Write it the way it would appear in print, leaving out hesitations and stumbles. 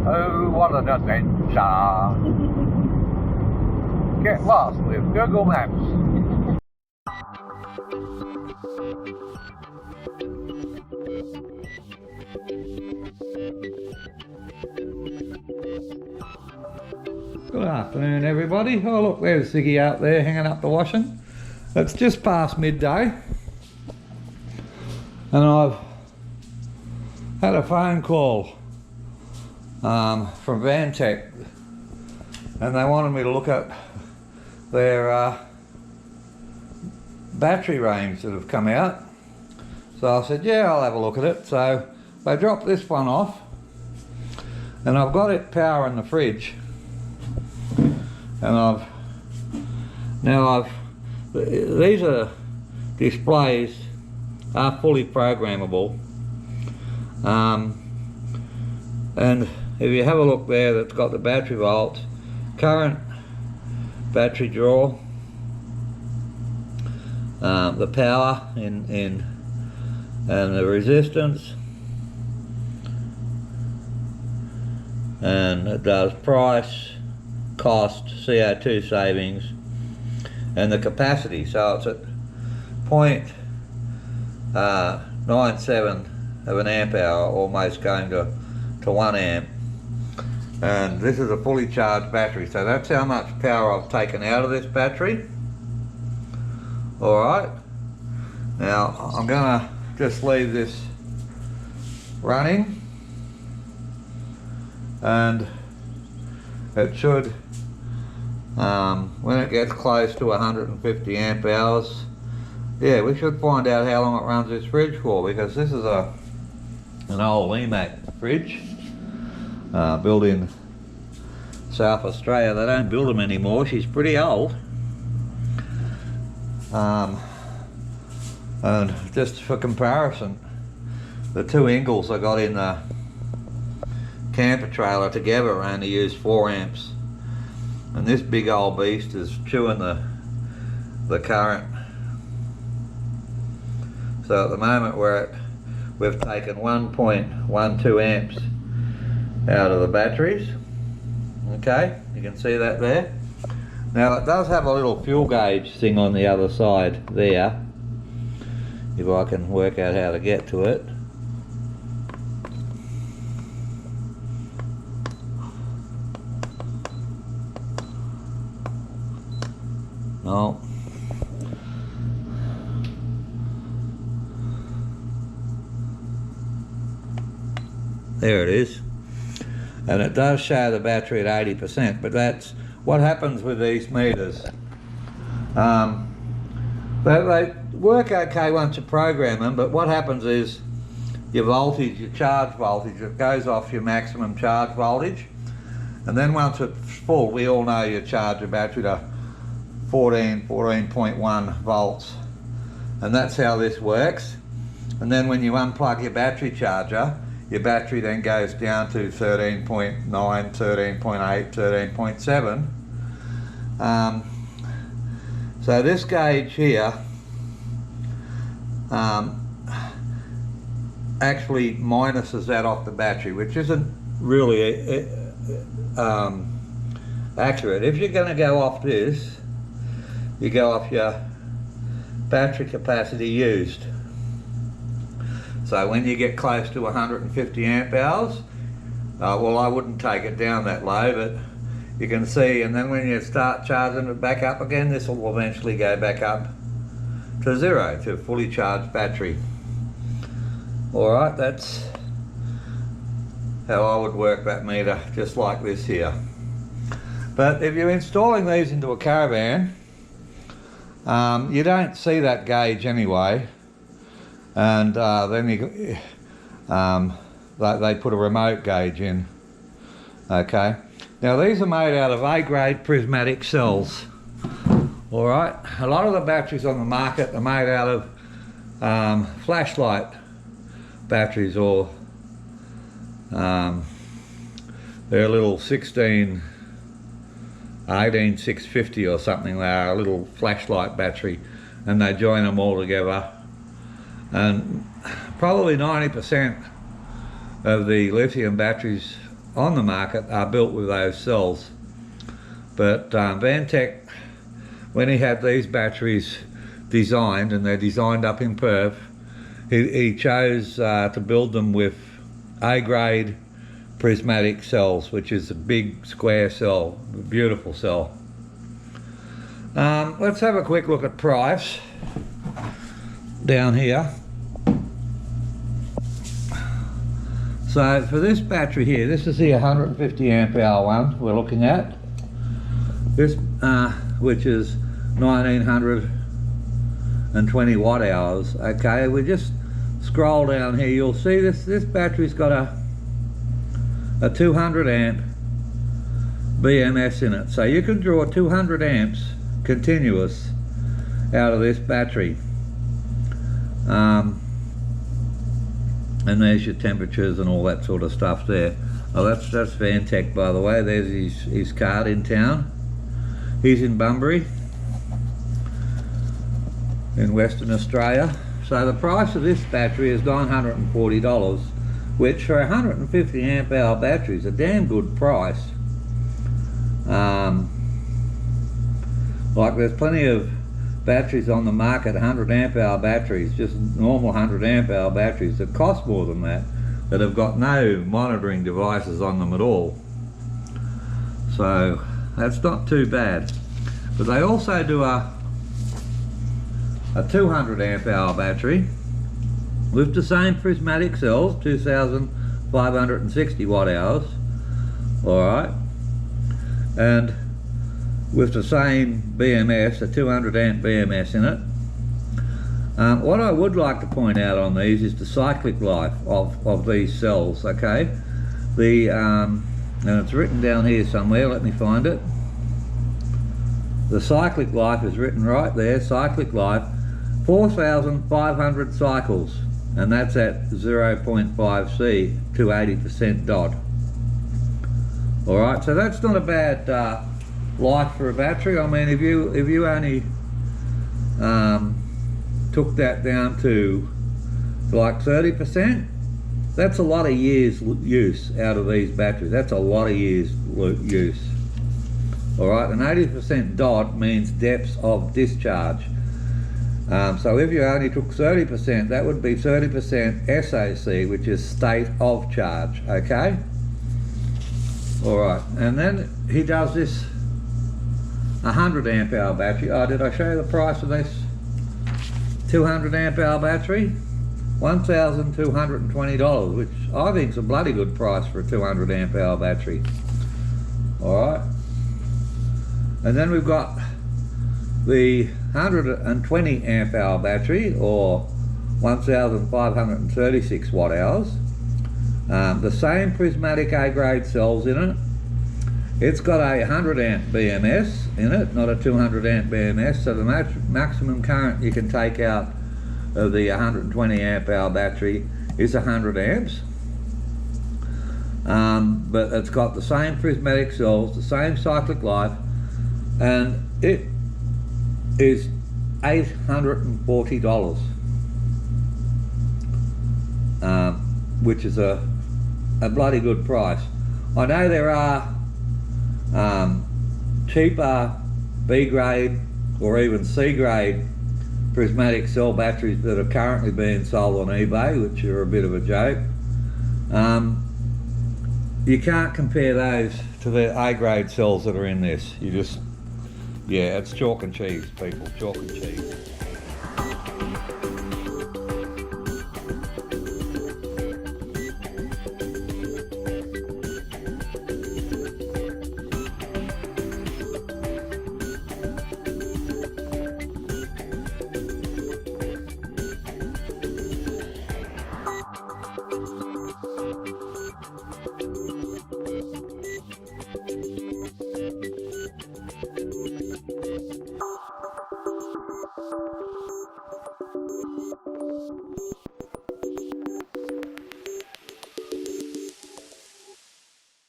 Oh, what an adventure! Get lost with Google Maps. Good afternoon, everybody. Oh look, there's Ziggy out there hanging up the washing. It's just past midday and I've had a phone call from Vantech, and they wanted me to look at their battery range that have come out. So I said, yeah, I'll have a look at it. So they dropped this one off and I've got it powering the fridge, and these are displays are fully programmable, and if you have a look there, that's got the battery volts, current, battery draw, the power and the resistance, and it does price, cost, CO2 savings, and the capacity. So it's at 0.97 of an amp hour, almost going to 1 amp. And this is a fully charged battery, so that's how much power I've taken out of this battery. Alright, now I'm gonna just leave this running, and it should, when it gets close to 150 amp hours, yeah, we should find out how long it runs this fridge for, because this is an old EMAC fridge built in South Australia. They don't build them anymore. She's pretty old. And just for comparison, the two Ingles I got in the camper trailer together only use 4 amps, and this big old beast is chewing the current. So at the moment we've taken 1.12 amps out of the batteries. Okay, you can see that there. Now it does have a little fuel gauge thing on the other side there, if I can work out how to get to it. No. There it is, and it does show the battery at 80%, but that's what happens with these meters. They work okay once you program them, but what happens is your voltage, your charge voltage, it goes off your maximum charge voltage, and then once it's full, we all know you charge your battery to 14.1 volts, and that's how this works. And then when you unplug your battery charger, your battery then goes down to 13.9, 13.8, 13.7. So this gauge here actually minuses that off the battery, which isn't really accurate. If you're going to go off this, you go off your battery capacity used. So when you get close to 150 amp hours, well, I wouldn't take it down that low, but you can see, and then when you start charging it back up again, this will eventually go back up to 0, to a fully charged battery. Alright, that's how I would work that meter, just like this here. But if you're installing these into a caravan, you don't see that gauge anyway, and then they put a remote gauge in. Okay, now these are made out of A-grade prismatic cells. Alright, a lot of the batteries on the market are made out of flashlight batteries, or they're a little 18650 or something. They are a little flashlight battery, and they join them all together, and probably 90% of the lithium batteries on the market are built with those cells. But Vantech, when he had these batteries designed, and they're designed up in Perth, he chose to build them with A-grade prismatic cells, which is a big square cell, a beautiful cell. Let's have a quick look at price down here. So for this battery here, this is the 150 amp hour one we're looking at. This, which is 1920 watt hours. Okay, we just scroll down here, you'll see this battery's got a 200 amp BMS in it. So you can draw 200 amps continuous out of this battery. And there's your temperatures and all that sort of stuff there. Oh, that's Vantech, by the way. There's his card in town. He's in Bunbury in Western Australia. So the price of this battery is $940, which for 150 amp hour battery is a damn good price. Like there's plenty of batteries on the market, 100 amp hour batteries, just normal 100 amp hour batteries that cost more than that have got no monitoring devices on them at all. So that's not too bad. But they also do a 200 amp hour battery with the same prismatic cells, 2560 watt hours, alright, and with the same BMS, a 200 amp BMS in it. What I would like to point out on these is the cyclic life of these cells, okay? And it's written down here somewhere, let me find it. The cyclic life is written right there, cyclic life, 4,500 cycles, and that's at 0.5C to 80% dot. Alright, so that's not a bad life for a battery. I mean, if you only took that down to like 30%, that's a lot of years use out of these batteries. That's a lot of years use. Alright, and 80% dot means depths of discharge. So if you only took 30%, that would be 30% SAC, which is state of charge, okay? Alright, and then he does this 100 amp hour battery. Oh, did I show you the price of this 200 amp hour battery? $1,220, which I think is a bloody good price for a 200 amp hour battery. Alright, and then we've got the 120 amp hour battery, or 1,536 watt hours. The same prismatic A-grade cells in it. It's got a 100 amp BMS in it, not a 200 amp BMS, so the maximum current you can take out of the 120 amp hour battery is 100 amps. But it's got the same prismatic cells, the same cyclic life, and it is $840, which is a bloody good price. I know there are cheaper B grade or even C grade prismatic cell batteries that are currently being sold on eBay, which are a bit of a joke. You can't compare those to the A grade cells that are in this. You just, yeah, it's chalk and cheese, people, chalk and cheese.